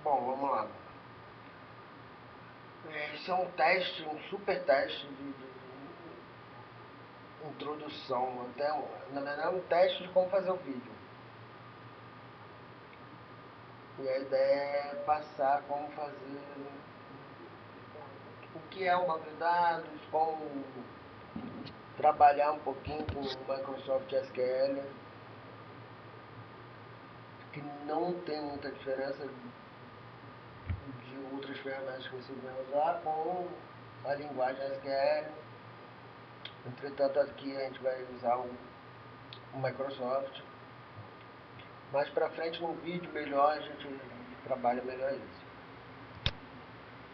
Bom, vamos lá. Esse é um teste, um super teste de introdução, até, na verdade é um teste de como fazer o vídeo. E a ideia é passar como fazer, o que é um banco de dados, como trabalhar um pouquinho com o Microsoft SQL, que não tem muita diferença de outras ferramentas que você vai usar com a linguagem SQL. Entretanto, aqui a gente vai usar o Microsoft. Mais pra frente no vídeo melhor a gente trabalha melhor isso.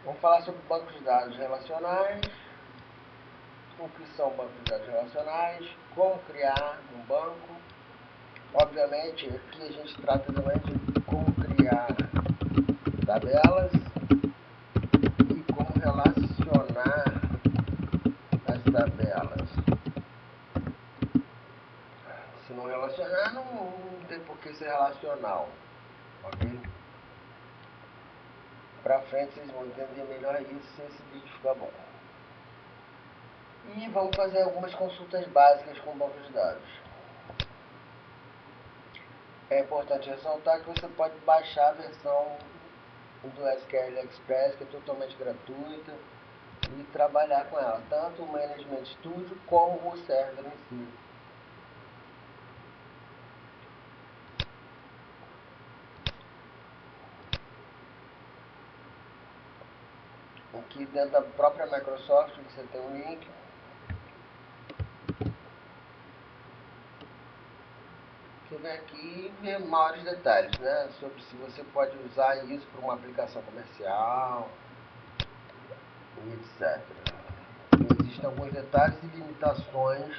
Vamos falar sobre bancos de dados relacionais, o que são bancos de dados relacionais, como criar um banco. Obviamente aqui a gente trata também de como criar tabelas e como relacionar as tabelas. Se não relacionar, não tem por que ser relacional, ok? Pra frente vocês vão entender melhor isso se esse vídeo ficar bom. E vamos fazer algumas consultas básicas com bancos de dados. É importante ressaltar que você pode baixar a versão do SQL Express, que é totalmente gratuita, e trabalhar com ela, tanto o Management Studio como o server em si. Aqui dentro da própria Microsoft você tem um link. Você vem aqui e vê maiores detalhes, né? Sobre se você pode usar isso para uma aplicação comercial e etc. Existem alguns detalhes e limitações,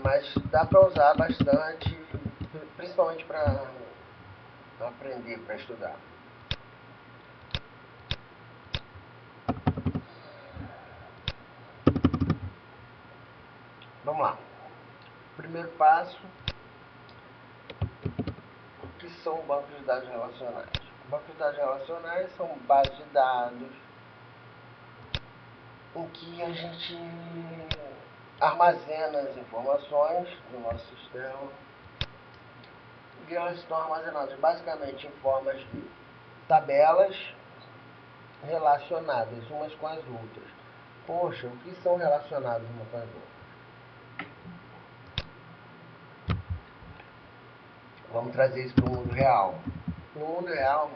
mas dá para usar bastante, principalmente para aprender, para estudar. Vamos lá. Primeiro passo, o que são bancos de dados relacionais? Bancos de dados relacionais são bases de dados em que a gente armazena as informações do nosso sistema e elas estão armazenadas basicamente em formas de tabelas relacionadas umas com as outras. Poxa, o que são relacionadas umas com as outras? Vamos trazer isso para o mundo real. No mundo real,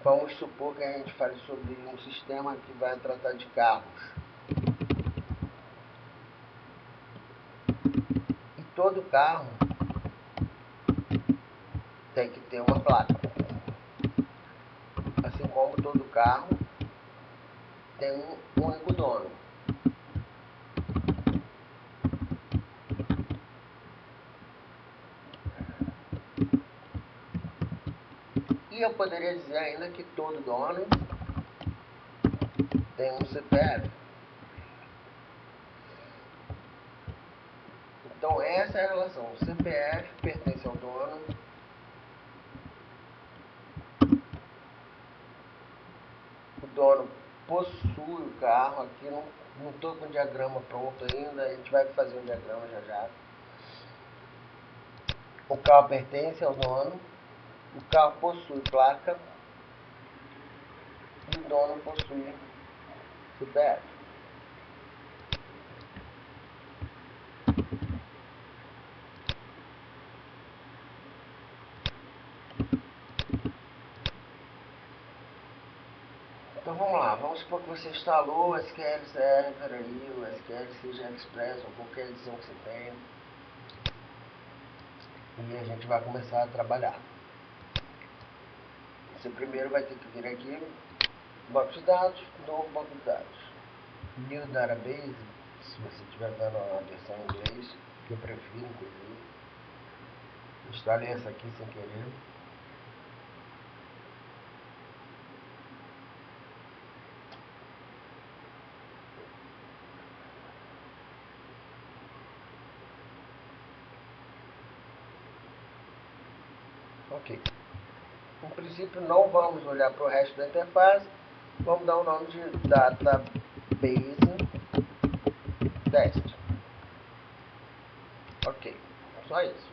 vamos supor que a gente fale sobre um sistema que vai tratar de carros. E todo carro tem que ter uma placa. Assim como todo carro tem um único dono. E eu poderia dizer ainda que todo dono tem um CPF. Então essa é a relação. O CPF pertence ao dono. O dono possui o carro. Aqui não estou com o diagrama pronto ainda. A gente vai fazer um diagrama já já. O carro pertence ao dono. O carro possui placa. E o dono possui CPF. Então vamos lá, vamos supor que você instalou o SQL Server aí, o SQL seja Express ou qualquer edição que você tenha. E a gente vai começar a trabalhar. Você primeiro vai ter que vir aqui, banco de dados, novo banco de dados. New Database, se você estiver vendo a versão em inglês, que eu prefiro inclusive. Instalei essa aqui sem querer. Ok. Em princípio não vamos olhar para o resto da interface, vamos dar o nome de database test. Ok, só isso.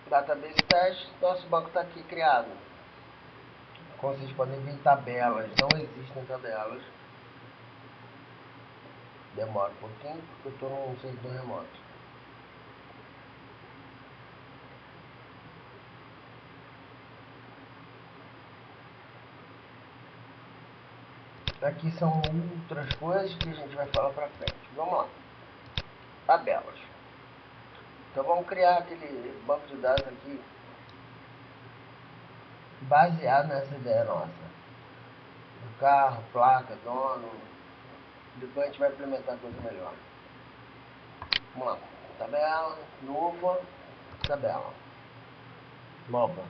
Database test, nosso banco está aqui criado. Como vocês podem ver, tabelas, não existem tabelas. Demora um pouquinho porque eu estou num servidor remoto. Aqui são outras coisas que a gente vai falar pra frente. Vamos lá. Tabelas. Então vamos criar aquele banco de dados aqui baseado nessa ideia nossa. Do carro, placa, dono. Depois a gente vai implementar coisa melhor. Vamos lá. Tabela, nova, tabela. Nova.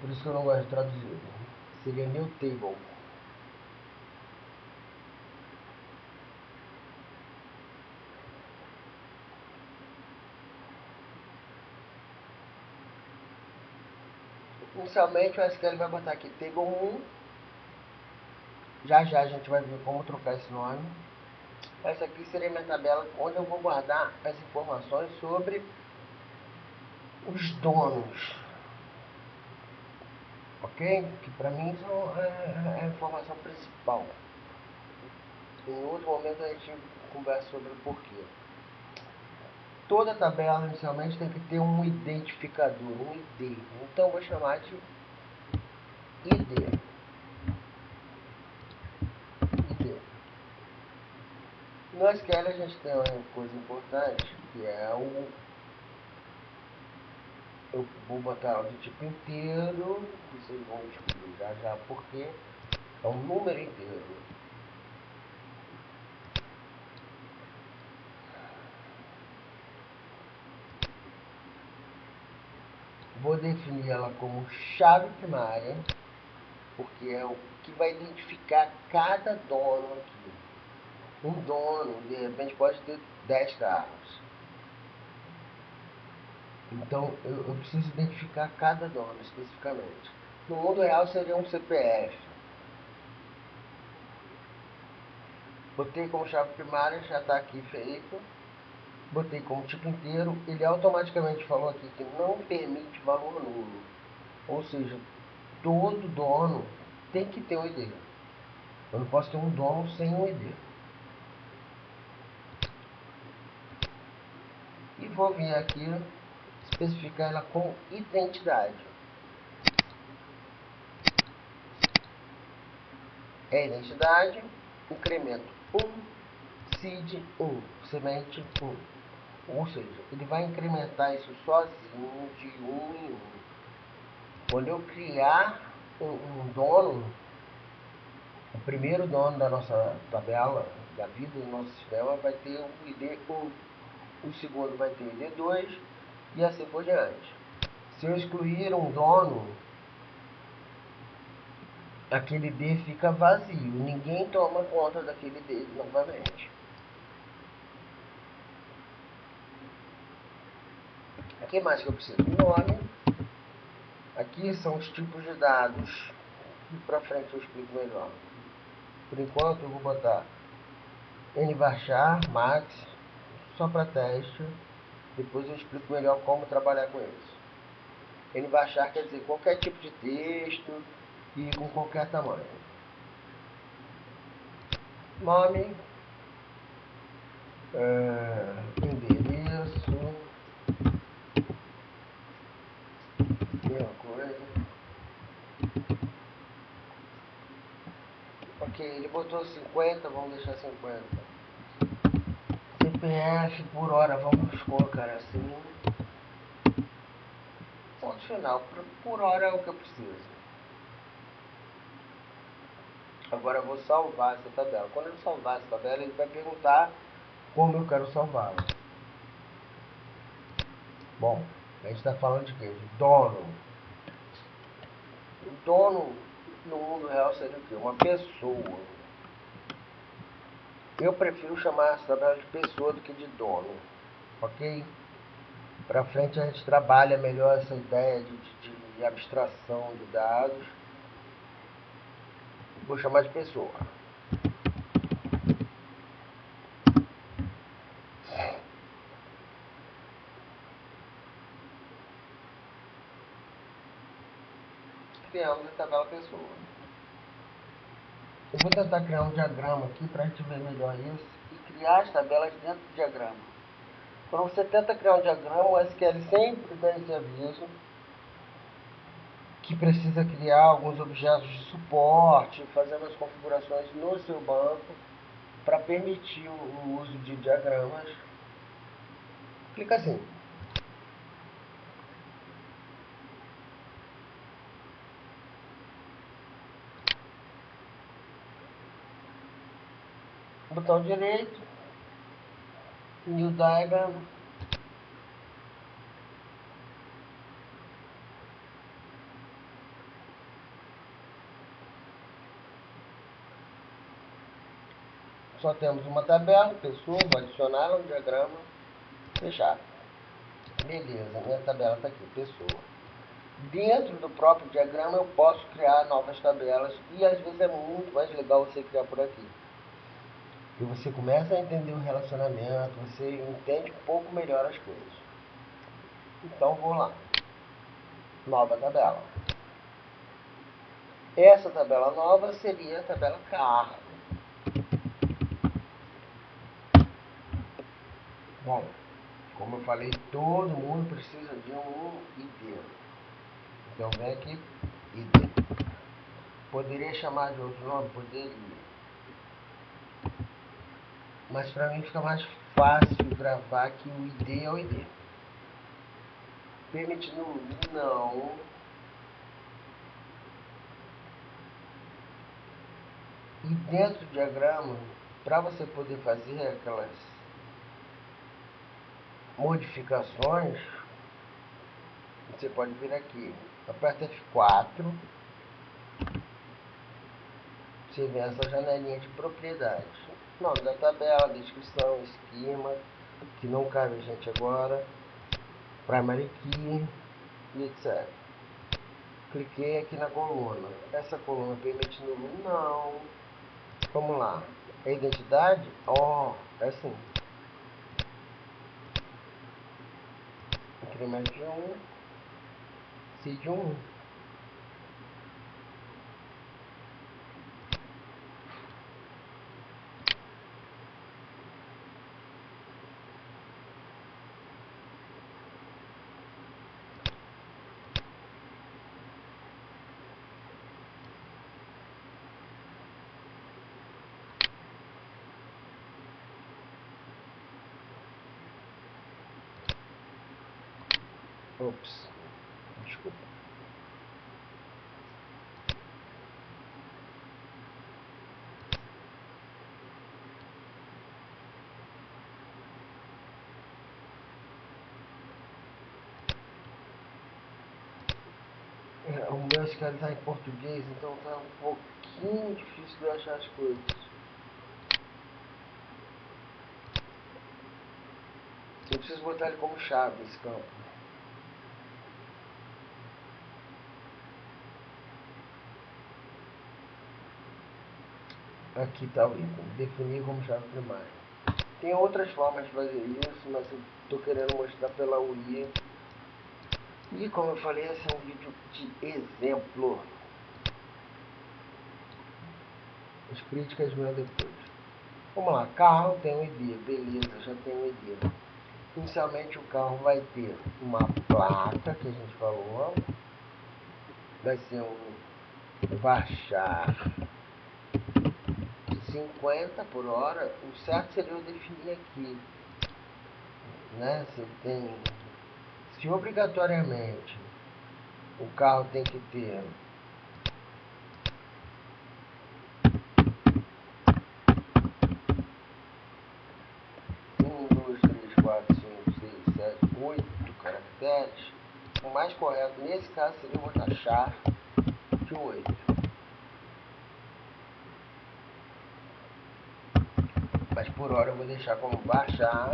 Por isso que eu não gosto de traduzir. Seria new table. Inicialmente o SQL vai botar aqui table 1. Já já a gente vai ver como trocar esse nome. Essa aqui seria minha tabela onde eu vou guardar as informações sobre os donos. Ok? Que para mim é a informação principal. Em outro momento a gente conversa sobre o porquê. Toda tabela inicialmente tem que ter um identificador, um ID. Então eu vou chamar de ID. No SQL a gente tem uma coisa importante que é eu vou botar ela do tipo inteiro, vocês vão descobrir já já porque é um número inteiro. Vou definir ela como chave primária, porque é o que vai identificar cada dono aqui. Um dono, de repente, pode ter 10 carros. Então, eu preciso identificar cada dono especificamente. No mundo real seria um CPF. Botei como chave primária, já está aqui feito. Botei como tipo inteiro, ele automaticamente falou aqui que não permite valor nulo. Ou seja, todo dono tem que ter um ID. Eu não posso ter um dono sem um ID. E vou vir aqui especificar ela com identidade. É identidade, incremento 1, seed 1, semente 1. Ou seja, ele vai incrementar isso sozinho de 1 em 1. Quando eu criar um dono, o primeiro dono da nossa tabela, da vida do nosso sistema, vai ter o ID 1. O segundo vai ter o ID 2 e assim por diante. Se eu excluir um dono, aquele D fica vazio. Ninguém toma conta daquele D novamente. O que mais que eu preciso? Nome. Aqui são os tipos de dados. E para frente eu explico melhor. Por enquanto eu vou botar nvarchar, max, só para teste. Depois eu explico melhor como trabalhar com eles. Nvarchar quer dizer qualquer tipo de texto e com qualquer tamanho. Nome, endereço, mesma coisa. Ok. Ok, ele botou 50, vamos deixar 50. CPF por hora, vamos colocar assim. Ponto final, por hora é o que eu preciso. Agora eu vou salvar essa tabela. Quando eu salvar essa tabela, ele vai perguntar como eu quero salvá-la. Bom, a gente está falando de quê? De dono. O dono no mundo real seria o quê? Uma pessoa. Eu prefiro chamar essa tabela de pessoa do que de dono. Ok? Para frente a gente trabalha melhor essa ideia de abstração de dados. Vou chamar de pessoa. Criamos a tabela pessoa. Eu vou tentar criar um diagrama aqui para a gente ver melhor isso e criar as tabelas dentro do diagrama. Quando você tenta criar um diagrama, o SQL sempre dá esse aviso que precisa criar alguns objetos de suporte, fazer umas configurações no seu banco para permitir o uso de diagramas. Clica assim. Botão direito, New Diagram. Só temos uma tabela, pessoa, vou adicionar um diagrama, fechar. Beleza, minha tabela está aqui, pessoa. Dentro do próprio diagrama eu posso criar novas tabelas e às vezes é muito mais legal você criar por aqui. E você começa a entender o relacionamento, você entende um pouco melhor as coisas. Então vou lá. Nova tabela. Essa tabela nova seria a tabela carro. Bom, como eu falei, todo mundo precisa de um ID. Então vem aqui, ID. Poderia chamar de outro nome? Poderia. Mas para mim fica mais fácil gravar que o ID é o ID. Permitindo não. E dentro do diagrama, para você poder fazer aquelas modificações, você pode vir aqui, aperta F4, você vê essa janelinha de propriedades. Nome da tabela, descrição, esquema, que não cabe a gente agora, primary key e etc. Cliquei aqui na coluna. Essa coluna permitindo não. Vamos lá. A identidade? Ó, é assim. Incremento de 1. Seed 1. Ops, desculpa. O meu SQL está em português, então tá um pouquinho difícil de achar as coisas. Eu preciso botar ele como chave, esse campo. Aqui está o item. Definir como chave primária. Tem outras formas de fazer isso, mas eu estou querendo mostrar pela UI. E como eu falei, esse é um vídeo de exemplo. As críticas vêm depois. Vamos lá, carro tem um ID, beleza, já tem um ID. Inicialmente o carro vai ter uma placa que a gente falou. Vai ser um baixar 50 por hora, o certo seria eu definir aqui, né? Se obrigatoriamente o carro tem que ter 8 caracteres, o mais correto nesse caso seria eu botar char de 8. Mas por hora eu vou deixar como baixar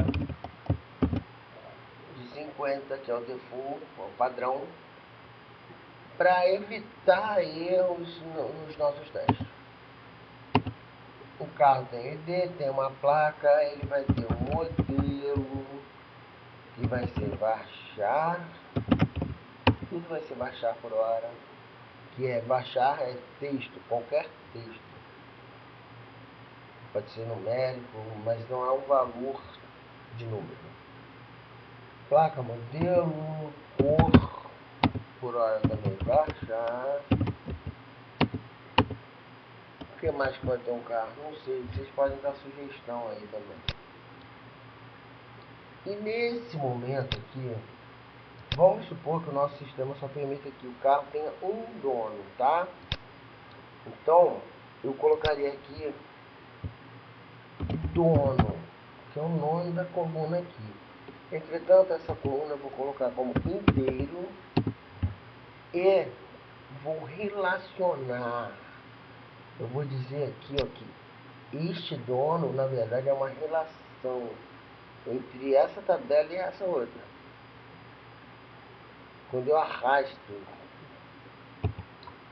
de 50, que é o default, o padrão, para evitar erros nos nossos testes. O carro tem ID, tem uma placa, ele vai ter um modelo que vai ser baixar, tudo vai ser baixar por hora, que é baixar é texto, qualquer texto. Pode ser numérico, mas não há um valor de número. Placa, modelo, cor, por hora também baixar. O que mais pode ter um carro? Não sei, vocês podem dar sugestão aí também. E nesse momento aqui, vamos supor que o nosso sistema só permita que o carro tenha um dono, tá? Então, eu colocaria aqui dono, que é o nome da coluna aqui. Entretanto, essa coluna eu vou colocar como inteiro e vou relacionar. Eu vou dizer aqui, ó, que este dono, na verdade, é uma relação entre essa tabela e essa outra. Quando eu arrasto,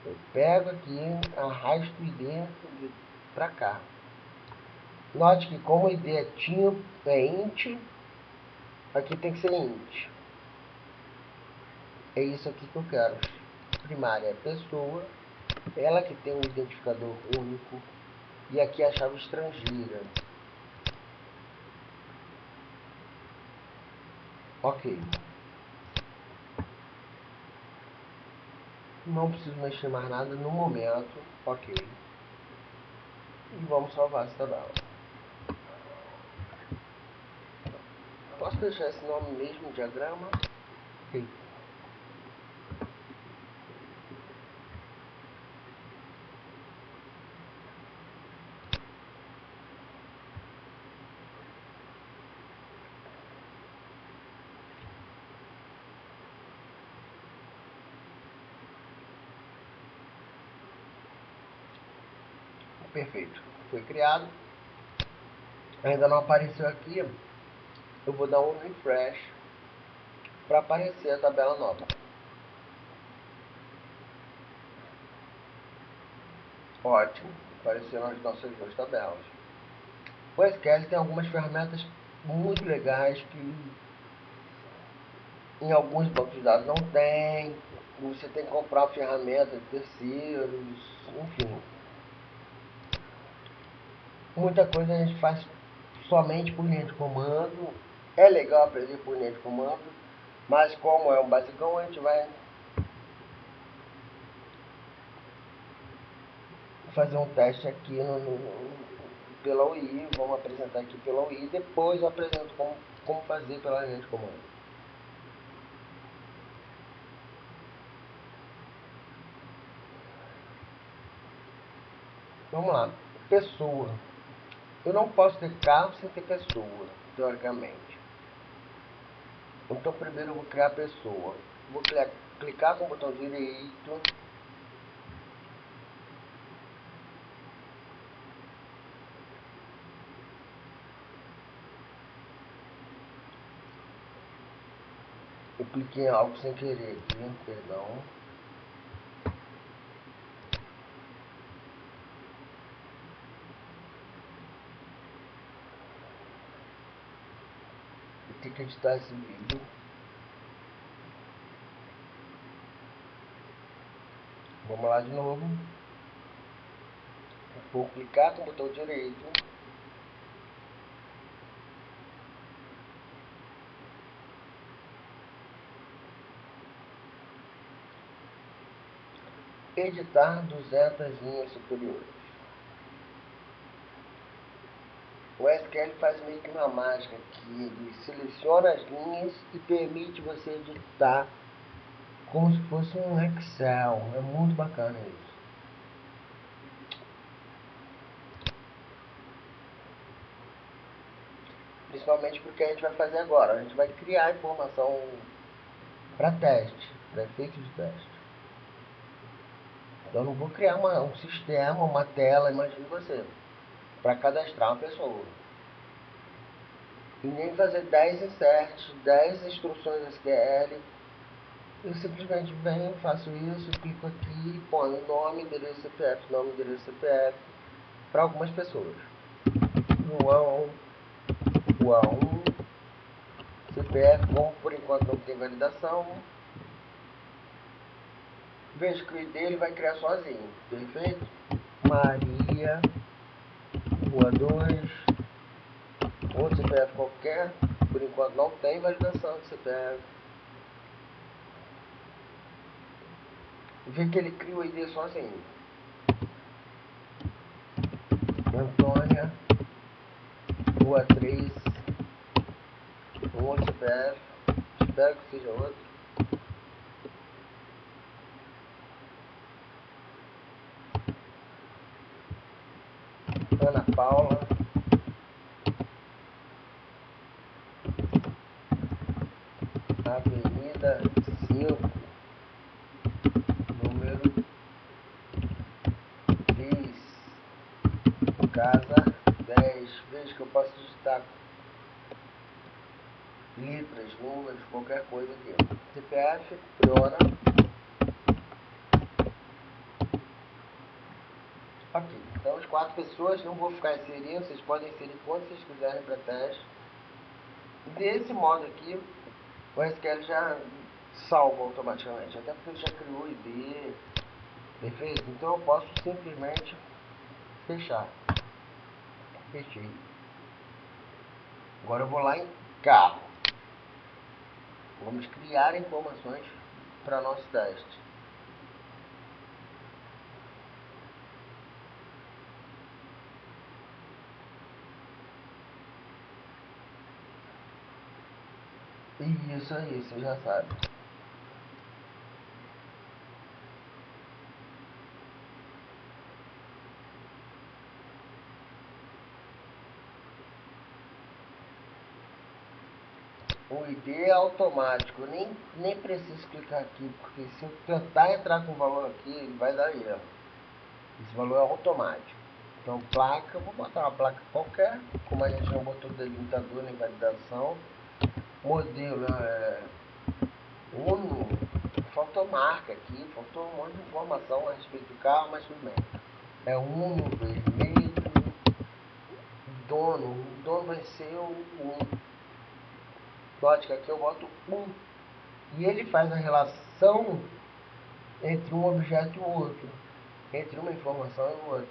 eu pego aqui, arrasto o ID para cá. Note que como o ID é int, aqui tem que ser int. É isso aqui que eu quero. Primária é pessoa, ela que tem um identificador único, e aqui a chave estrangeira. Ok. Não preciso mexer mais nada no momento. Ok. E vamos salvar essa tabela. Posso deixar esse nome mesmo, diagrama? Ok. Perfeito. Foi criado. Ainda não apareceu aqui. Eu vou dar um refresh para aparecer a tabela nova. Ótimo. Apareceram as nossas duas tabelas. O SQL tem algumas ferramentas muito legais que em alguns bancos de dados não tem. Você tem que comprar ferramentas de terceiros, enfim. Muita coisa a gente faz somente por linha de comando. É legal aprender por linha de comando, mas como é um basicão, a gente vai fazer um teste aqui pela UI. Vamos apresentar aqui pela UI. Depois eu apresento como fazer pela linha de comando. Vamos lá. Pessoa. Eu não posso ter carro sem ter pessoa, teoricamente. Então primeiro eu vou criar a pessoa. Vou clicar com o botão direito. Eu cliquei em algo sem querer aqui, perdão. Eu tenho que editar esse vídeo. Vamos lá de novo. Vou clicar com o botão direito. Editar 200 linhas superiores. O SQL faz meio que uma mágica que ele seleciona as linhas e permite você editar como se fosse um Excel. É muito bacana isso. Principalmente porque a gente vai fazer agora. A gente vai criar informação para teste, para efeito de teste. Então eu não vou criar um sistema, uma tela, imagine você, para cadastrar uma pessoa. E nem fazer 10 inserts, 10 instruções SQL. Eu simplesmente venho, faço isso, clico aqui, ponho nome, endereço CPF, nome, endereço CPF, para algumas pessoas. João, João, CPF, como por enquanto não tem validação, vejo que o ID ele vai criar sozinho, perfeito? Maria, Rua 2, outro CPF qualquer, por enquanto não tem validação de CPF. Vê que ele cria o ID sozinho. Antônia, Rua 3, um outro CPF, espero que seja outro. Ana Paula, Avenida 5, número 10, casa 10. Veja que eu posso digitar letras, números, qualquer coisa aqui. CPF, Priona. Ok, então as 4 pessoas, não vou ficar inserindo, vocês podem inserir quando vocês quiserem para teste. Desse modo aqui, o SQL já salva automaticamente, até porque ele já criou o ID, perfeito? Então eu posso simplesmente fechar. Fechei. Agora eu vou lá em carro. Vamos criar informações para nosso teste. Isso aí, você já sabe. O ID é automático, nem preciso clicar aqui, porque se eu tentar entrar com o valor aqui, ele vai dar erro. Esse valor é automático. Então placa, vou botar uma placa qualquer, como a gente não botou delimitador nem validação. Modelo é Uno, faltou marca aqui, faltou um monte de informação a respeito do carro, mas tudo bem. É Uno, vermelho, o dono vai ser o Note que aqui eu boto um. E ele faz a relação entre um objeto e o outro. Entre uma informação e outra.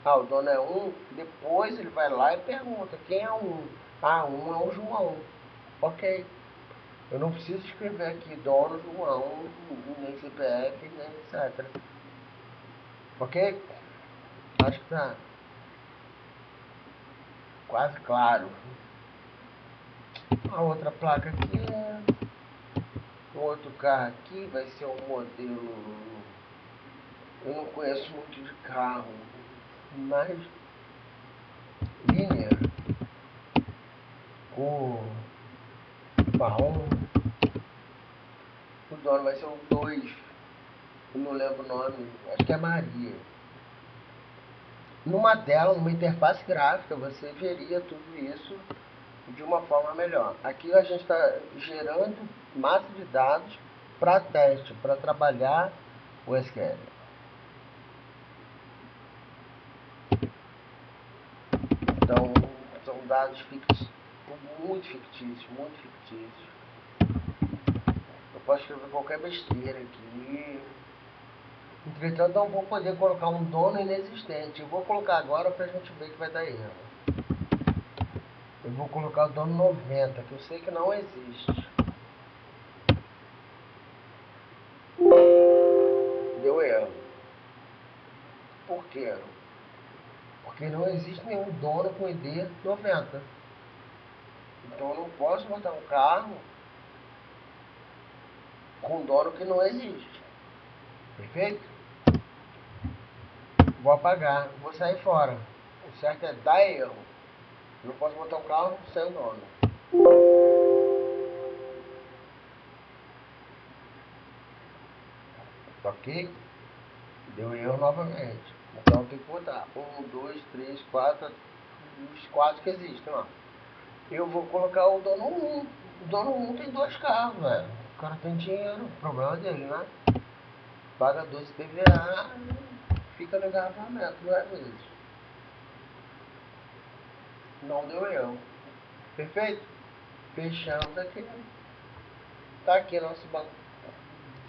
Ah, o dono é um. Depois ele vai lá e pergunta quem é um. Ah, um é o João. Ok. Eu não preciso escrever aqui dono João, nem CPF, nem etc. Ok? Acho que tá quase claro. A outra placa aqui é... O outro carro aqui vai ser um modelo... Eu não conheço muito de carro, mas Linear, o marrom, o dono vai ser um 2, eu não lembro o nome, acho que é Maria. Numa tela, numa interface gráfica, você veria tudo isso de uma forma melhor. Aqui a gente está gerando massa de dados para teste, para trabalhar o SQL. Então, são dados fictícios, muito fictícios, muito fictícios. Eu posso escrever qualquer besteira aqui. Entretanto, não vou poder colocar um dono inexistente. Eu vou colocar agora para a gente ver que vai dar erro. Eu vou colocar o dono 90, que eu sei que não existe. Deu erro. Por quê? Porque não existe nenhum dono com ID 90. Então eu não posso botar um carro com dono que não existe. Perfeito? Vou apagar, vou sair fora. O certo é dar erro. Eu não posso botar um carro sem o dono. Ok? Deu erro novamente. Então tem que botar 1, 2, 3, 4. Os 4 que existem, ó. Eu vou colocar o dono 1. O dono 1 tem 2 carros, velho. O cara tem dinheiro, o problema dele, né? Paga 12 PVA, fica no engarrafamento duas vezes. Não deu erro. Perfeito? Fechamos aqui. Tá aqui nosso banco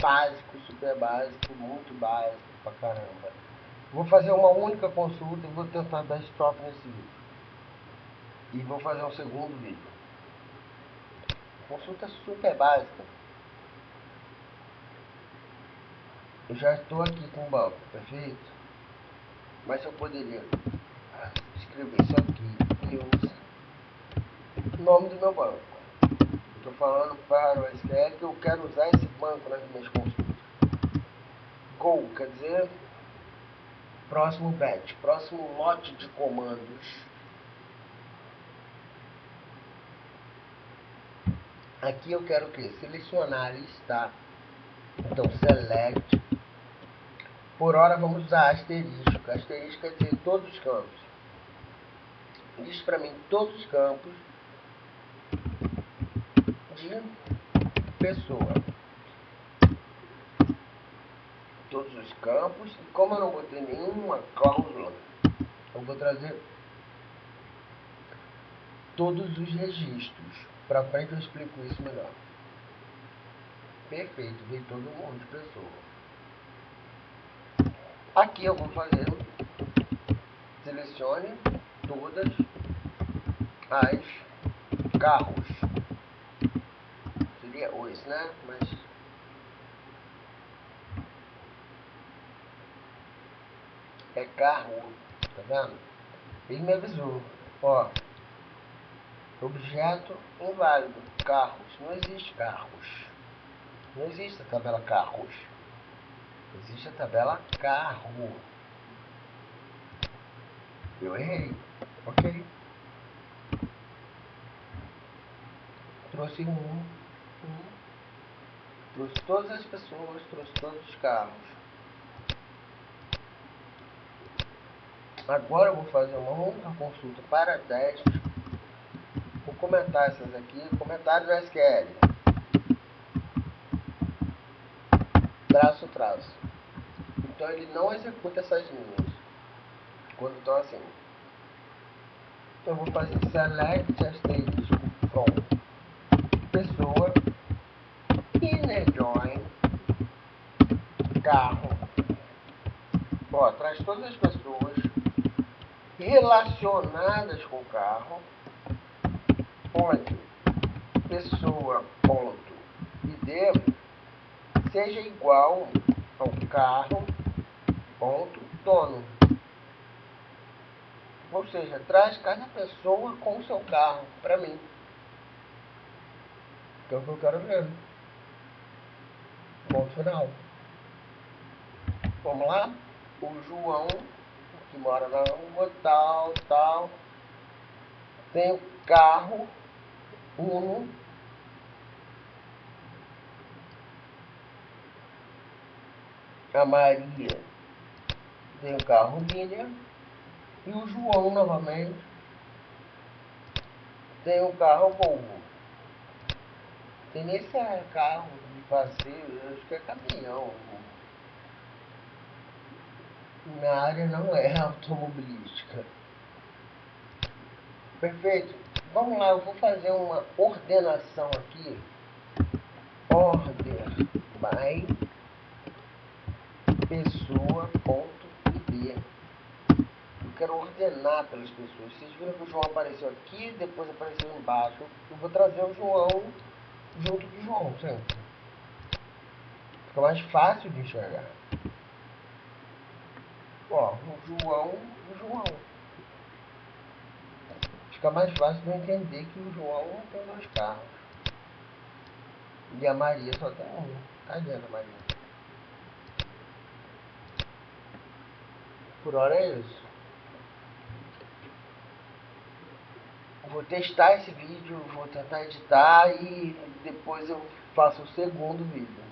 básico, super básico, muito básico pra caramba. Vou fazer uma única consulta e vou tentar dar stop nesse vídeo. E vou fazer um segundo vídeo. Consulta super básica. Eu já estou aqui com o banco, perfeito? Mas eu poderia escrever isso aqui e o nome do meu banco. Estou falando para o SQL que eu quero usar esse banco nas minhas consultas. Go, quer dizer, próximo batch, próximo lote de comandos. Aqui eu quero o que? Selecionar listar. Então, select. Por hora vamos usar asterisco. Asterisco quer dizer todos os campos. Liste para mim todos os campos de pessoa. Todos os campos. E como eu não botei nenhuma cláusula, eu vou trazer todos os registros. Para frente eu explico isso melhor. Perfeito, veio todo mundo de pessoa. Aqui eu vou fazer, selecione todas as carros. Seria os, né? Mas é carro, tá vendo? Ele me avisou, ó, objeto inválido, carros, não existe carros. Não existe a tabela carros. Existe a tabela carro. Eu errei. Ok. Trouxe trouxe todas as pessoas, trouxe todos os carros. Agora eu vou fazer uma única consulta para testes. Vou comentar essas aqui. Comentário do SQL. Traço. Então ele não executa essas linhas quando estão assim. Então eu vou fazer select asterisco from pessoa inner join carro. Ó, traz todas as pessoas relacionadas com o carro, onde pessoa ponto id seja igual ao carro ponto dono. Ou seja, traz cada pessoa com o seu carro para mim. Que é o que eu quero ver. Ponto final. Vamos lá? O João, que mora na rua tal, tem o carro Uno. A Maria tem o carro Minion. E o João, novamente, tem o carro Volvo. Tem nesse carro de passeio, eu acho que é caminhão. Minha área não é automobilística. Perfeito. Vamos lá, eu vou fazer uma ordenação aqui. Order by pessoa.id. Eu quero ordenar pelas pessoas. Vocês viram que o João apareceu aqui, depois apareceu embaixo. Eu vou trazer o João junto do João, sempre. Fica mais fácil de enxergar. Ó, o João. Fica mais fácil de eu entender que o João tem 2 carros. E a Maria só tem um. Tadinha da Maria. Por hora é isso. Vou testar esse vídeo, vou tentar editar e depois eu faço o segundo vídeo.